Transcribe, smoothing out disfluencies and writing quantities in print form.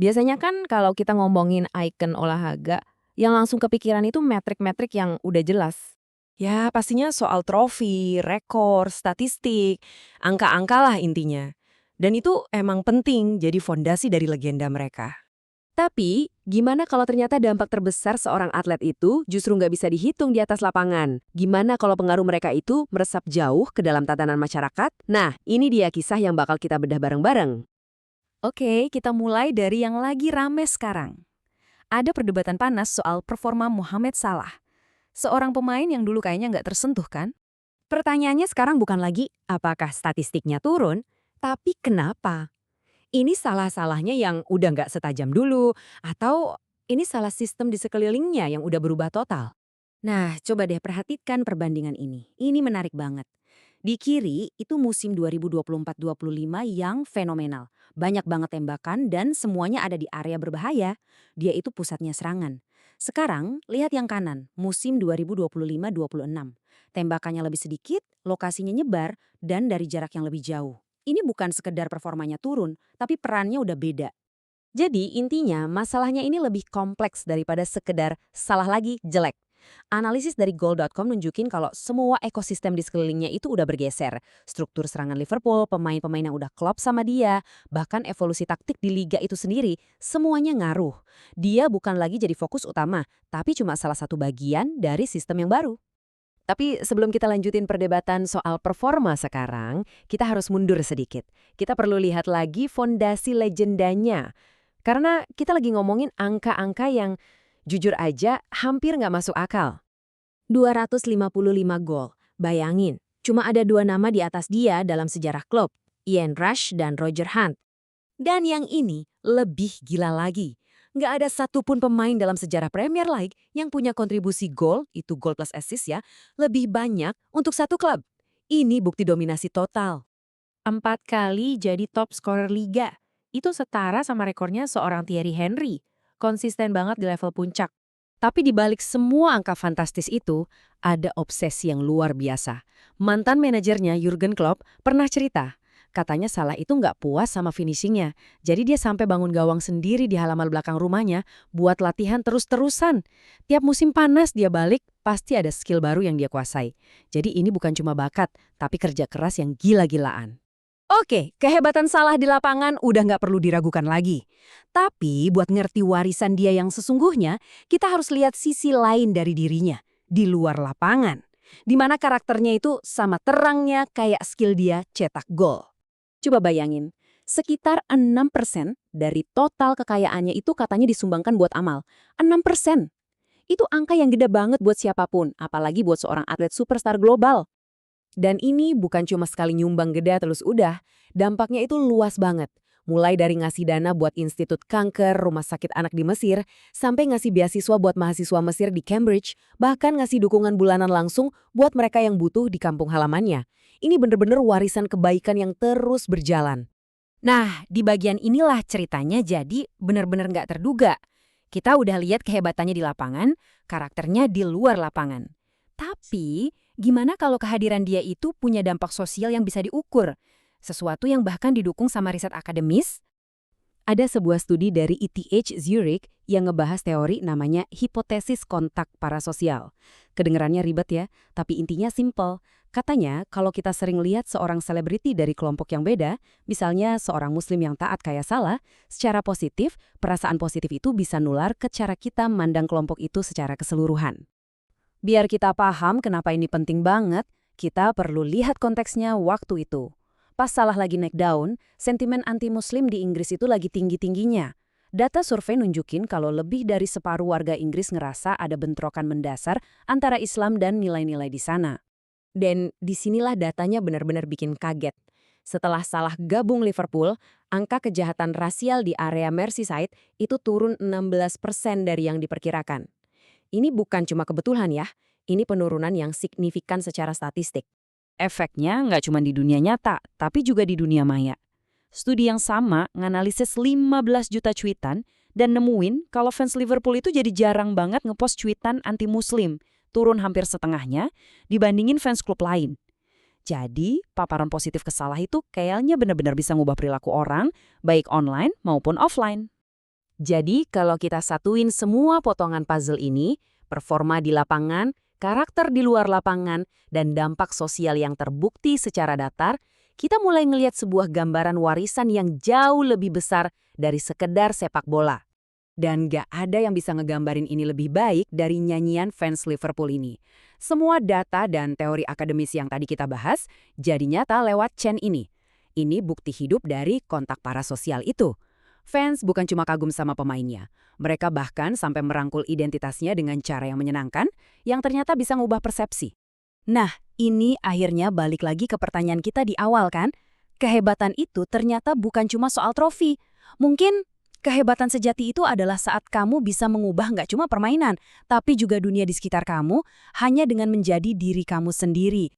Biasanya kan kalau kita ngomongin ikon olahraga, yang langsung kepikiran itu metrik-metrik yang udah jelas. Ya, pastinya soal trofi, rekor, statistik, angka-angka lah intinya. Dan itu emang penting jadi fondasi dari legenda mereka. Tapi, gimana kalau ternyata dampak terbesar seorang atlet itu justru nggak bisa dihitung di atas lapangan? Gimana kalau pengaruh mereka itu meresap jauh ke dalam tatanan masyarakat? Nah, ini dia kisah yang bakal kita bedah bareng-bareng. Oke, kita mulai dari yang lagi rame sekarang. Ada perdebatan panas soal performa Mohamed Salah. Seorang pemain yang dulu kayaknya nggak tersentuh kan? Pertanyaannya sekarang bukan lagi apakah statistiknya turun, tapi kenapa? Ini salah-salahnya yang udah nggak setajam dulu, atau ini salah sistem di sekelilingnya yang udah berubah total? Nah, coba deh perhatikan perbandingan ini. Ini menarik banget. Di kiri, itu musim 2024-25 yang fenomenal. Banyak banget tembakan dan semuanya ada di area berbahaya. Dia itu pusatnya serangan. Sekarang, lihat yang kanan, musim 2025-26. Tembakannya lebih sedikit, lokasinya nyebar, dan dari jarak yang lebih jauh. Ini bukan sekedar performanya turun, tapi perannya udah beda. Jadi intinya masalahnya ini lebih kompleks daripada sekedar salah lagi jelek. Analisis dari goal.com nunjukin kalau semua ekosistem di sekelilingnya itu udah bergeser. Struktur serangan Liverpool, pemain-pemain yang udah klop sama dia, bahkan evolusi taktik di liga itu sendiri, semuanya ngaruh. Dia bukan lagi jadi fokus utama, tapi cuma salah satu bagian dari sistem yang baru. Tapi sebelum kita lanjutin perdebatan soal performa sekarang, kita harus mundur sedikit. Kita perlu lihat lagi fondasi legendanya. Karena kita lagi ngomongin angka-angka yang jujur aja hampir nggak masuk akal. 255 gol. Bayangin, cuma ada dua nama di atas dia dalam sejarah klub, Ian Rush dan Roger Hunt. Dan yang ini lebih gila lagi. Nggak ada satupun pemain dalam sejarah Premier League yang punya kontribusi gol, itu gol plus assist ya, lebih banyak untuk satu klub. Ini bukti dominasi total. 4 kali jadi top scorer liga. Itu setara sama rekornya seorang Thierry Henry. Konsisten banget di level puncak. Tapi di balik semua angka fantastis itu, ada obsesi yang luar biasa. Mantan manajernya Jurgen Klopp pernah cerita, katanya Salah itu nggak puas sama finishingnya. Jadi dia sampai bangun gawang sendiri di halaman belakang rumahnya buat latihan terus-terusan. Tiap musim panas dia balik, pasti ada skill baru yang dia kuasai. Jadi ini bukan cuma bakat, tapi kerja keras yang gila-gilaan. Oke, kehebatan Salah di lapangan udah nggak perlu diragukan lagi. Tapi buat ngerti warisan dia yang sesungguhnya, kita harus lihat sisi lain dari dirinya, di luar lapangan. Di mana karakternya itu sama terangnya kayak skill dia cetak gol. Coba bayangin, sekitar 6% dari total kekayaannya itu katanya disumbangkan buat amal. 6%. Itu angka yang gede banget buat siapapun, apalagi buat seorang atlet superstar global. Dan ini bukan cuma sekali nyumbang gede terus udah, dampaknya itu luas banget. Mulai dari ngasih dana buat Institut Kanker, Rumah Sakit Anak di Mesir, sampai ngasih beasiswa buat mahasiswa Mesir di Cambridge, bahkan ngasih dukungan bulanan langsung buat mereka yang butuh di kampung halamannya. Ini bener-bener warisan kebaikan yang terus berjalan. Nah, di bagian inilah ceritanya jadi benar-benar nggak terduga. Kita udah lihat kehebatannya di lapangan, karakternya di luar lapangan. Tapi, gimana kalau kehadiran dia itu punya dampak sosial yang bisa diukur? Sesuatu yang bahkan didukung sama riset akademis? Ada sebuah studi dari ETH Zurich yang ngebahas teori namanya hipotesis kontak parasosial. Kedengerannya ribet ya, tapi intinya simple. Katanya kalau kita sering lihat seorang selebriti dari kelompok yang beda, misalnya seorang muslim yang taat kayak Salah, secara positif, perasaan positif itu bisa nular ke cara kita mandang kelompok itu secara keseluruhan. Biar kita paham kenapa ini penting banget, kita perlu lihat konteksnya waktu itu. Pas Salah lagi naik daun, sentimen anti-muslim di Inggris itu lagi tinggi-tingginya. Data survei nunjukin kalau lebih dari separuh warga Inggris ngerasa ada bentrokan mendasar antara Islam dan nilai-nilai di sana. Dan disinilah datanya benar-benar bikin kaget. Setelah Salah gabung Liverpool, angka kejahatan rasial di area Merseyside itu turun 16% dari yang diperkirakan. Ini bukan cuma kebetulan ya, ini penurunan yang signifikan secara statistik. Efeknya nggak cuma di dunia nyata, tapi juga di dunia maya. Studi yang sama nganalisis 15 juta cuitan dan nemuin kalau fans Liverpool itu jadi jarang banget ngepost cuitan anti-muslim, turun hampir setengahnya dibandingin fans klub lain. Jadi, paparan positif ke Salah itu kayaknya benar-benar bisa ngubah perilaku orang, baik online maupun offline. Jadi kalau kita satuin semua potongan puzzle ini, performa di lapangan, karakter di luar lapangan, dan dampak sosial yang terbukti secara datar, kita mulai ngelihat sebuah gambaran warisan yang jauh lebih besar dari sekedar sepak bola. Dan gak ada yang bisa ngegambarin ini lebih baik dari nyanyian fans Liverpool ini. Semua data dan teori akademis yang tadi kita bahas jadi nyata lewat Chen ini. Ini bukti hidup dari kontak parasosial itu. Fans bukan cuma kagum sama pemainnya. Mereka bahkan sampai merangkul identitasnya dengan cara yang menyenangkan, yang ternyata bisa ngubah persepsi. Nah, ini akhirnya balik lagi ke pertanyaan kita di awal kan? Kehebatan itu ternyata bukan cuma soal trofi. Mungkin kehebatan sejati itu adalah saat kamu bisa mengubah nggak cuma permainan, tapi juga dunia di sekitar kamu hanya dengan menjadi diri kamu sendiri.